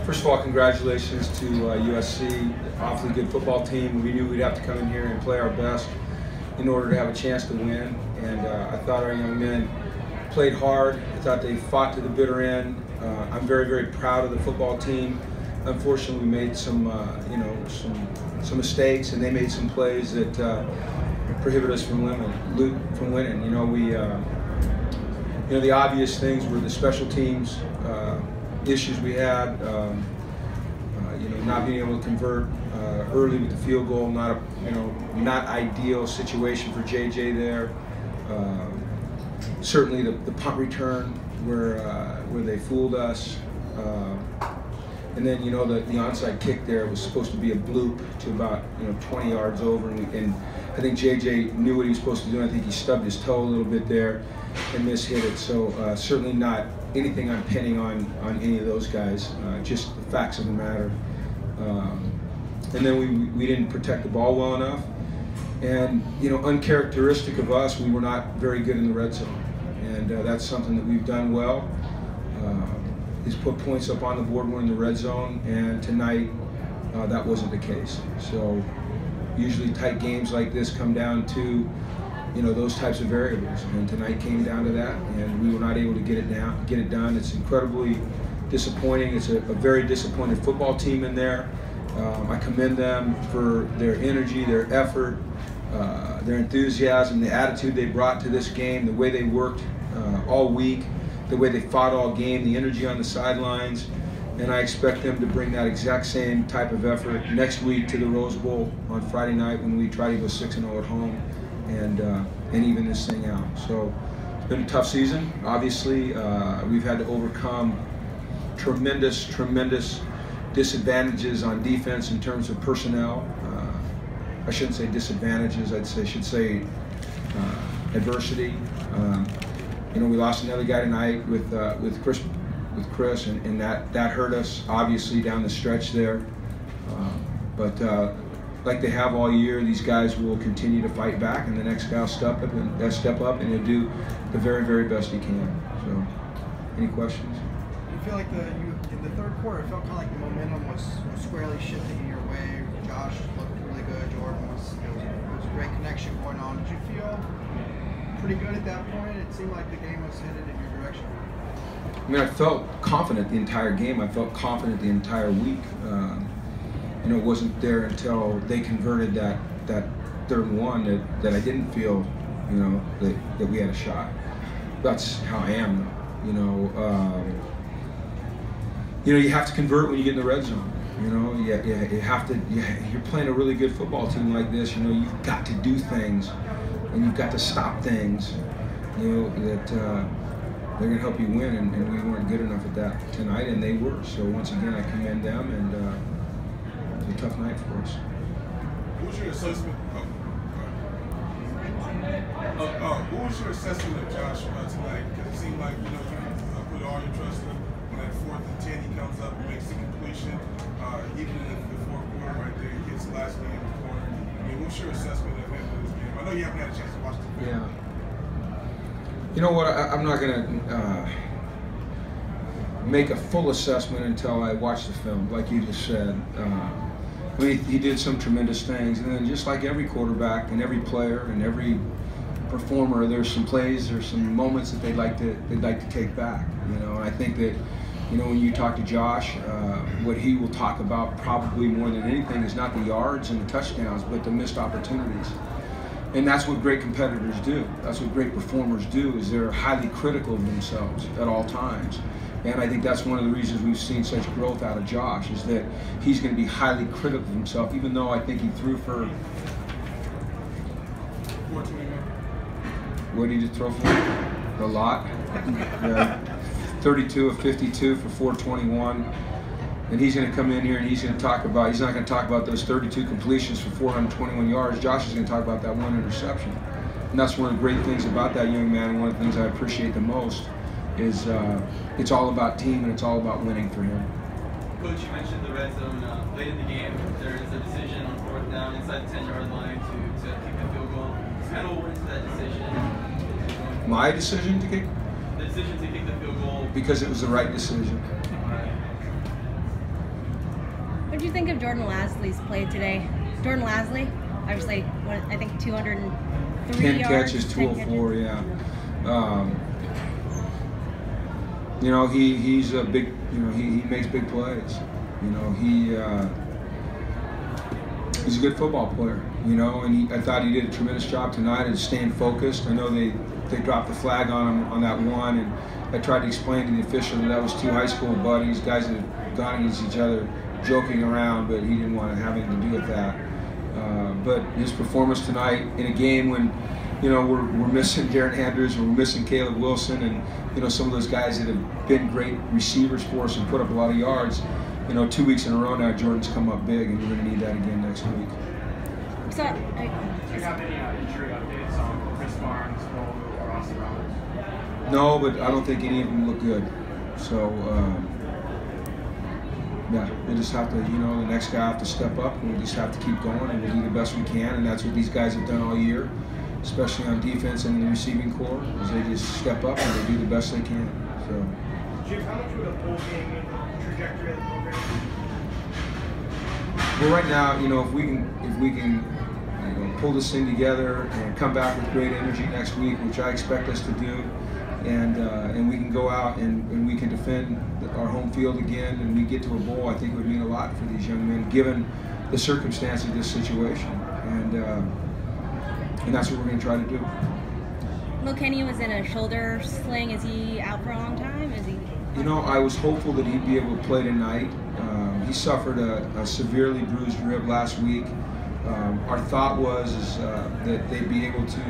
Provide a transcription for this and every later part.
First of all, congratulations to USC, awfully good football team. We knew we'd have to come in here and play our best in order to have a chance to win. And I thought our young men played hard. I thought they fought to the bitter end. I'm very, very proud of the football team. Unfortunately, we made some mistakes, and they made some plays that prohibit us from winning. The obvious things were the special teams issues we had. Not being able to convert early with the field goal, not ideal situation for JJ there. Certainly the punt return where they fooled us. And then the onside kick there was supposed to be a bloop to about 20 yards over, and I think JJ knew what he was supposed to do. I think he stubbed his toe a little bit there and mishit it. So certainly not anything I'm pinning on any of those guys. Just the facts of the matter. And then we didn't protect the ball well enough, and uncharacteristic of us, we were not very good in the red zone, and that's something that we've done well. Is put points up on the board when we're in the red zone, and tonight that wasn't the case. So usually tight games like this come down to those types of variables, and tonight came down to that, and we were not able to get it done. It's incredibly disappointing. It's a very disappointed football team in there. I commend them for their energy, their effort, their enthusiasm, the attitude they brought to this game, the way they worked all week, the way they fought all game, the energy on the sidelines, and I expect them to bring that exact same type of effort next week to the Rose Bowl on Friday night when we try to go 6-0 at home and even this thing out. So it's been a tough season. Obviously, we've had to overcome tremendous disadvantages on defense in terms of personnel. I shouldn't say disadvantages. I should say adversity. We lost another guy tonight with Chris, and that hurt us obviously down the stretch there. But like they have all year, these guys will continue to fight back, and the next guy will step up and he'll do the very, very best he can. So, any questions? You feel like in the third quarter, it felt kind of like the momentum was squarely shifting in your way. Josh looked really good. Jordan was a great connection going on. Did you feel pretty good at that point? It seemed like the game was headed in your direction. I mean, I felt confident the entire game. I felt confident the entire week. It wasn't there until they converted that third one that I didn't feel, that we had a shot. That's how I am, though. You have to convert when you get in the red zone. You have to. You're playing a really good football team like this. You've got to do things, and you've got to stop things. That they're going to help you win, and we weren't good enough at that tonight, and they were. So once again, I commend them, and it was a tough night for us. What was your assessment? What was your assessment of Josh tonight? Because it seemed like you put all your trust in him. When at 4th and 10, he comes up and makes the completion. Even in the fourth quarter, right there, he gets the last game in the corner. I mean, what's your assessment of him in this game? I know you haven't had a chance to watch the film. Yeah. You know what? I'm not going to make a full assessment until I watch the film, like you just said. He did some tremendous things, and then just like every quarterback and every player and every performer, there's some plays, there's some moments that they'd like to take back. I think that when you talk to Josh, what he will talk about probably more than anything is not the yards and the touchdowns, but the missed opportunities. And that's what great competitors do. That's what great performers do, is they're highly critical of themselves at all times. And I think that's one of the reasons we've seen such growth out of Josh, is that he's going to be highly critical of himself, even though I think he threw for... What did he throw for? A lot. 32 of 52 for 421. And he's going to come in here and he's not going to talk about those 32 completions for 421 yards. Josh is going to talk about that one interception. And that's one of the great things about that young man, and one of the things I appreciate the most is it's all about team, and it's all about winning for him. Coach, you mentioned the red zone late in the game. There is a decision on 4th down inside the 10-yard line to kick the field goal. Kind of what went into that decision? My decision to kick? The decision to kick the field goal. Because it was the right decision. What did you think of Jordan Lasley's play today? Jordan Lasley, obviously, I think 203 10 yards. catches, 204, yeah. You know, he's a big, you know, he makes big plays. You know, he's a good football player, you know, and I thought he did a tremendous job tonight of staying focused. I know they dropped the flag on him on that one, and I tried to explain to the official that was two high school buddies, guys that had gone against each other, joking around, but he didn't want to have anything to do with that. But his performance tonight in a game when, you know, we're missing Darren Andrews, we're missing Caleb Wilson, and, you know, some of those guys that have been great receivers for us and put up a lot of yards. You know, 2 weeks in a row now, Jordan's come up big, and we're going to need that again next week. So, Do you have any injury updates on Chris Barnes or Austin Roberts? No, but I don't think any of them look good. So, yeah, we'll just have to, you know, the next guy have to step up, and we'll just have to keep going, and we'll do the best we can, and that's what these guys have done all year, especially on defense and in the receiving corps, is they just step up and they do the best they can. So. Jim, how much would a bowl game in the trajectory of the program? Well, right now, you know, if we can you know, pull this thing together and come back with great energy next week, which I expect us to do, and we can go out and we can defend our home field again, and we get to a bowl, I think it would mean a lot for these young men, given the circumstance of this situation, and that's what we're going to try to do. Will Kenny was in a shoulder sling. Is he out for a long time? Is he? You know, I was hopeful that he'd be able to play tonight. He suffered a severely bruised rib last week. Our thought was that they'd be able to,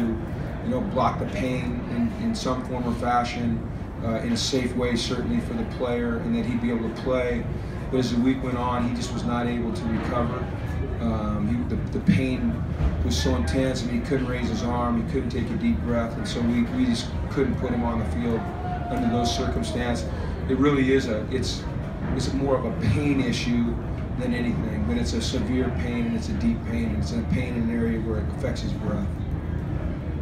you know, block the pain in some form or fashion, in a safe way, certainly for the player, and that he'd be able to play. But as the week went on, he just was not able to recover. The pain was so intense, and he couldn't raise his arm, he couldn't take a deep breath, and so we just couldn't put him on the field under those circumstances. It really is it's more of a pain issue than anything, but it's a severe pain, and it's a deep pain, and it's a pain in an area where it affects his breath.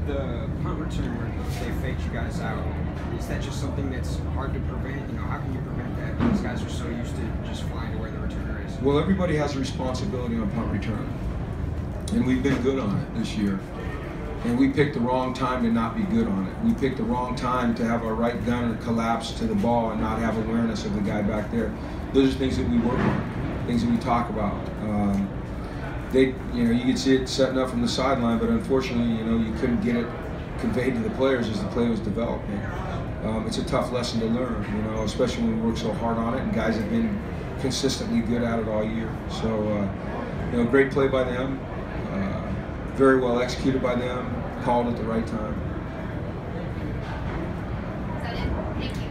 The punt return where they faked you guys out, is that just something that's hard to prevent? You know, how can you prevent that? These guys are so used to just flying to where the returner is. Well, everybody has a responsibility on punt return, and we've been good on it this year. And we picked the wrong time to not be good on it. We picked the wrong time to have our right gunner collapse to the ball and not have awareness of the guy back there. Those are things that we work on, things that we talk about. You know, you could see it setting up from the sideline, but unfortunately, you know, you couldn't get it conveyed to the players as the play was developing. It's a tough lesson to learn, you know, especially when we work so hard on it, and guys have been consistently good at it all year. So, you know, great play by them. Very well executed by them, called at the right time. Is that it? Thank you.